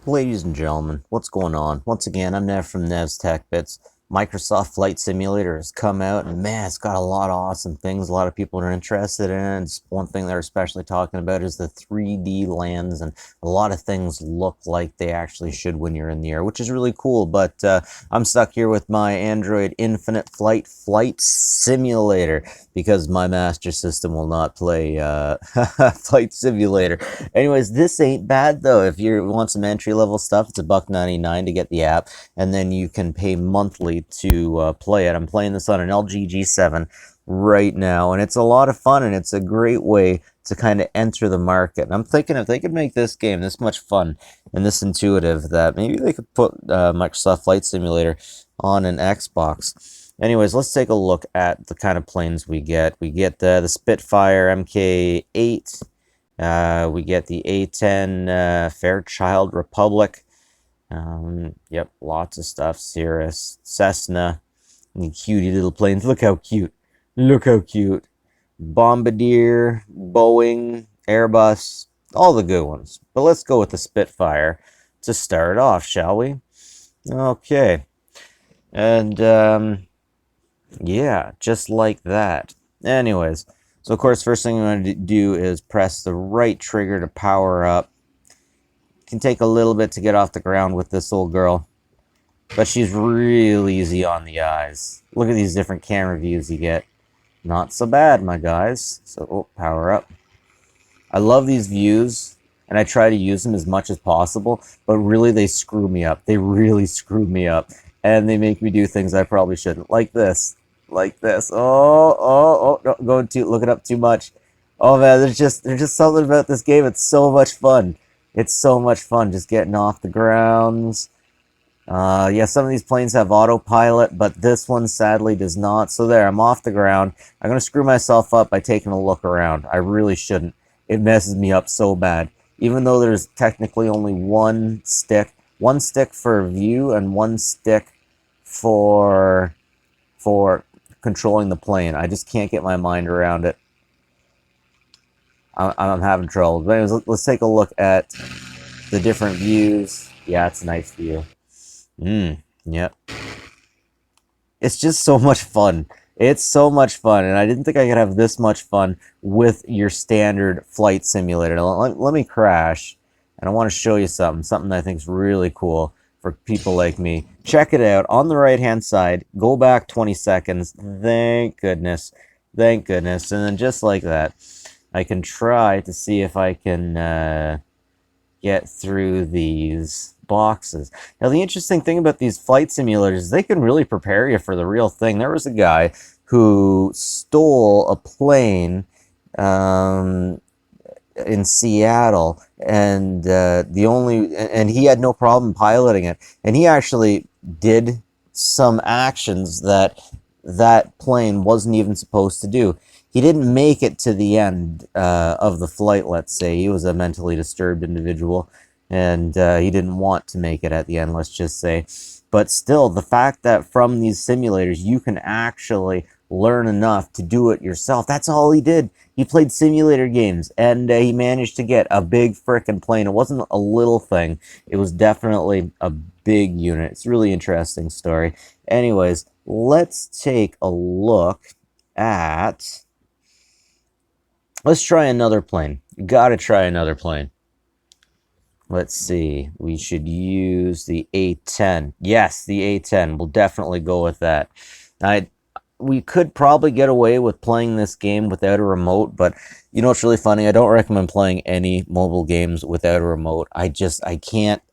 Ladies and gentlemen, what's going on? Once again, I'm Nev from Nev's Tech Bits. Microsoft Flight Simulator has come out, and man, it's got a lot of awesome things a lot of people are interested in. It's one thing they're especially talking about is the 3D lands, and a lot of things look like they actually should when you're in the air, which is really cool. But I'm stuck here with my Android Infinite Flight Simulator because my master system will not play Flight Simulator. Anyways, this ain't bad though. If you want some entry level stuff, it's $1.99 to get the app, and then you can pay monthly to play it. I'm playing this on an LG G7 right now, and it's a lot of fun, and it's a great way to kind of enter the market. And I'm thinking if they could make this game this much fun and this intuitive, that maybe they could put Microsoft Flight Simulator on an Xbox. Anyways, let's take a look at the kind of planes we get. We get the Spitfire Mk8. We get the A-10 Fairchild Republic. Yep, lots of stuff. Cirrus, Cessna, and cutie little planes. Look how cute. Look how cute. Bombardier, Boeing, Airbus, all the good ones. But let's go with the Spitfire to start off, shall we? Okay. And, yeah, just like that. Anyways, so of course, first thing I'm going to do is press the right trigger to power up. It can take a little bit to get off the ground with this old girl, but she's real easy on the eyes. Look at these different camera views you get. Not so bad, my guys. So, power up. I love these views, and I try to use them as much as possible, but really they screw me up. They really screw me up, and they make me do things I probably shouldn't. Like this. Like this. Oh, don't look it up too much. Oh man, there's just something about this game. It's so much fun. It's so much fun just getting off the grounds. Yeah, some of these planes have autopilot, but this one sadly does not. So there, I'm off the ground. I'm gonna screw myself up by taking a look around. I really shouldn't. It messes me up so bad. Even though there's technically only one stick for view and one stick for controlling the plane. I just can't get my mind around it. I'm having trouble. But anyways, let's take a look at the different views. Yeah, it's a nice view. Yep. It's just so much fun. It's so much fun, and I didn't think I could have this much fun with your standard flight simulator. Now, let me crash, and I want to show you something that I think is really cool for people like me. Check it out. On the right-hand side, go back 20 seconds. Thank goodness. Thank goodness. And then just like that, I can try to see if I can get through these boxes. Now, the interesting thing about these flight simulators is they can really prepare you for the real thing. There was a guy who stole a plane in Seattle, and he had no problem piloting it, and he actually did some actions that plane wasn't even supposed to do. He didn't make it to the end of the flight, let's say. He was a mentally disturbed individual, and he didn't want to make it at the end, let's just say. But still, the fact that from these simulators you can actually learn enough to do it yourself, that's all he did. He played simulator games, and he managed to get a big frickin' plane. It wasn't a little thing. It was definitely a big unit. It's a really interesting story. Anyways, let's take a look at... Let's try another plane. Gotta try another plane. Let's see. We should use the A-10. Yes, the A-10. We'll definitely go with that. We could probably get away with playing this game without a remote, but you know what's really funny? I don't recommend playing any mobile games without a remote. I can't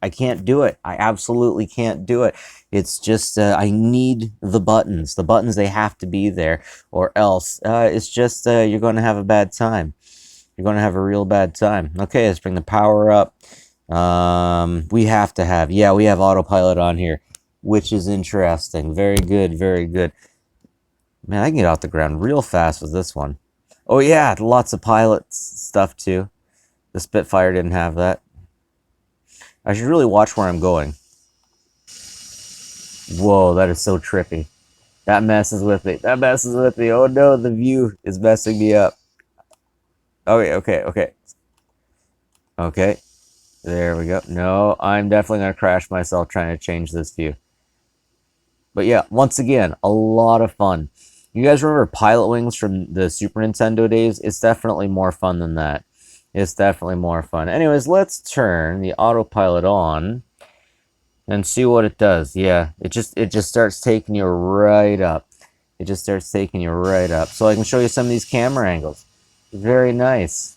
do it. I absolutely can't do it. It's just, I need the buttons. The buttons, they have to be there, or else it's just, you're going to have a bad time. You're going to have a real bad time. Okay, let's bring the power up. We have autopilot on here, which is interesting. Very good, very good. Man, I can get off the ground real fast with this one. Oh yeah, lots of pilot stuff too. The Spitfire didn't have that. I should really watch where I'm going. Whoa, that is so trippy. That messes with me. That messes with me. Oh no, the view is messing me up. Okay. Okay. There we go. No, I'm definitely going to crash myself trying to change this view. But yeah, once again, a lot of fun. You guys remember Pilot Wings from the Super Nintendo days? It's definitely more fun than that. It's definitely more fun. Anyways, let's turn the autopilot on and see what it does. Yeah, it just starts taking you right up. It just starts taking you right up. So I can show you some of these camera angles. Very nice.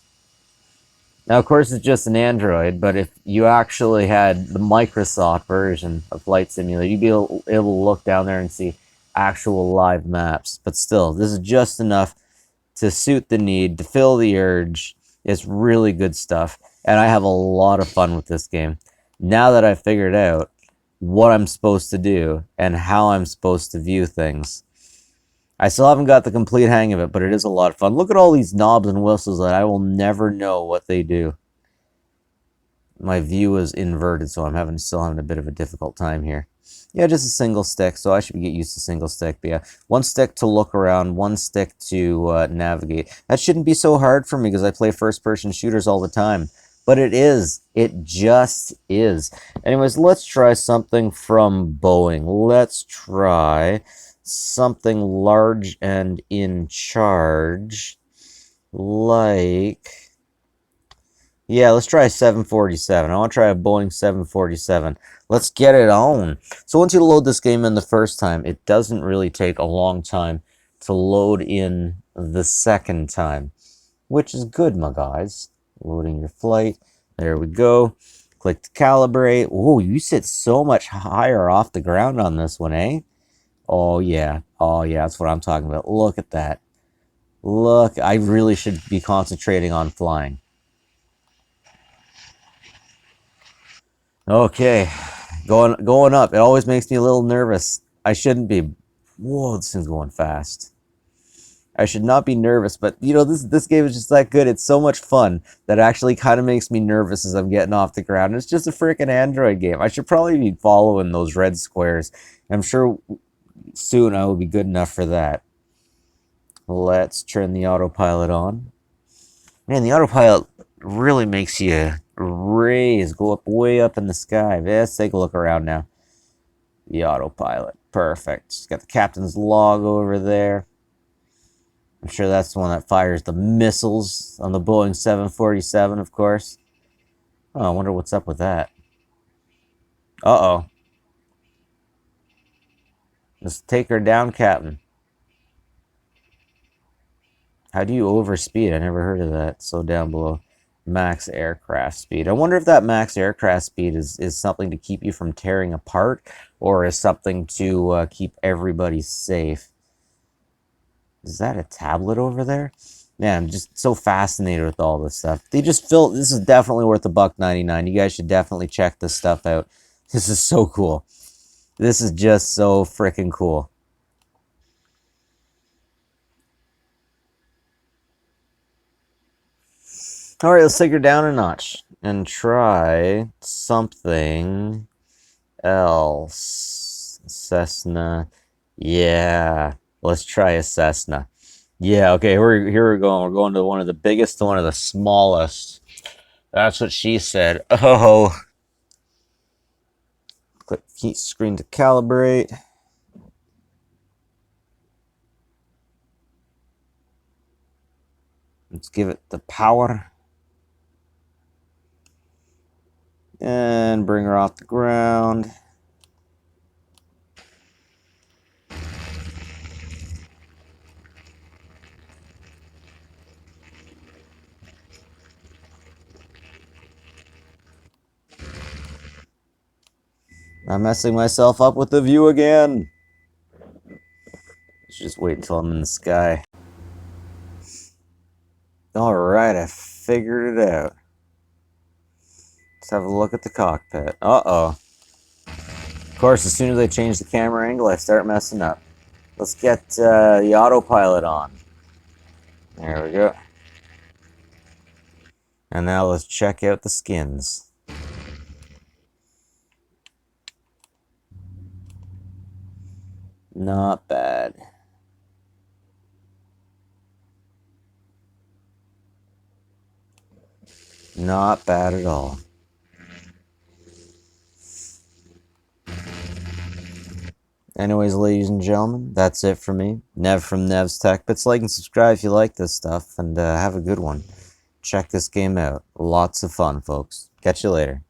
Now, of course, it's just an Android, but if you actually had the Microsoft version of Flight Simulator, you'd be able to look down there and see actual live maps. But still, this is just enough to suit the need, to fill the urge. It's really good stuff, and I have a lot of fun with this game. Now that I've figured out what I'm supposed to do and how I'm supposed to view things. I still haven't got the complete hang of it, but it is a lot of fun. Look at all these knobs and whistles that I will never know what they do. My view is inverted, so I'm still having a bit of a difficult time here. Yeah, just a single stick, so I should get used to single stick. But yeah, one stick to look around, one stick to navigate. That shouldn't be so hard for me because I play first-person shooters all the time. But it is. It just is. Anyways, let's try something from Boeing. Let's try something large and in charge, like... Yeah, let's try a 747. I want to try a Boeing 747. Let's get it on. So once you load this game in the first time, it doesn't really take a long time to load in the second time, which is good, my guys. Loading your flight. There we go. Click to calibrate. Oh, you sit so much higher off the ground on this one, eh? Oh, yeah. Oh, yeah, that's what I'm talking about. Look at that. Look, I really should be concentrating on flying. Okay, going up. It always makes me a little nervous. I shouldn't be. Whoa, this thing's going fast. I should not be nervous, but you know, this game is just that good. It's so much fun that it actually kind of makes me nervous as I'm getting off the ground. It's just a freaking Android game. I should probably be following those red squares. I'm sure soon I will be good enough for that. Let's turn the autopilot on. Man, the autopilot really makes you raise, go up way up in the sky. Let's take a look around now. The autopilot. Perfect. Got the captain's log over there. I'm sure that's the one that fires the missiles on the Boeing 747, of course. Oh, I wonder what's up with that. Uh-oh. Let's take her down, Captain. How do you overspeed? I never heard of that. So down below. Max aircraft speed. I wonder if that max aircraft speed is something to keep you from tearing apart, or is something to keep everybody safe. Is that a tablet over there? Man, I'm just so fascinated with all this stuff. They just feel this is definitely worth $1.99. You guys should definitely check this stuff out. This is so cool. This is just so freaking cool. All right, let's take her down a notch and try something else. Cessna. Yeah, let's try a Cessna. Yeah, okay, here we're going. We're going to one of the biggest to one of the smallest. That's what she said. Oh. Click heat screen to calibrate. Let's give it the power. And bring her off the ground. I'm messing myself up with the view again. Let's just wait until I'm in the sky. Alright, I figured it out. Let's have a look at the cockpit. Uh-oh. Of course, as soon as I change the camera angle, I start messing up. Let's get the autopilot on. There we go. And now let's check out the skins. Not bad. Not bad at all. Anyways, ladies and gentlemen, that's it for me. Nev from Nev's Tech Bits. Like and subscribe if you like this stuff, and have a good one. Check this game out. Lots of fun, folks. Catch you later.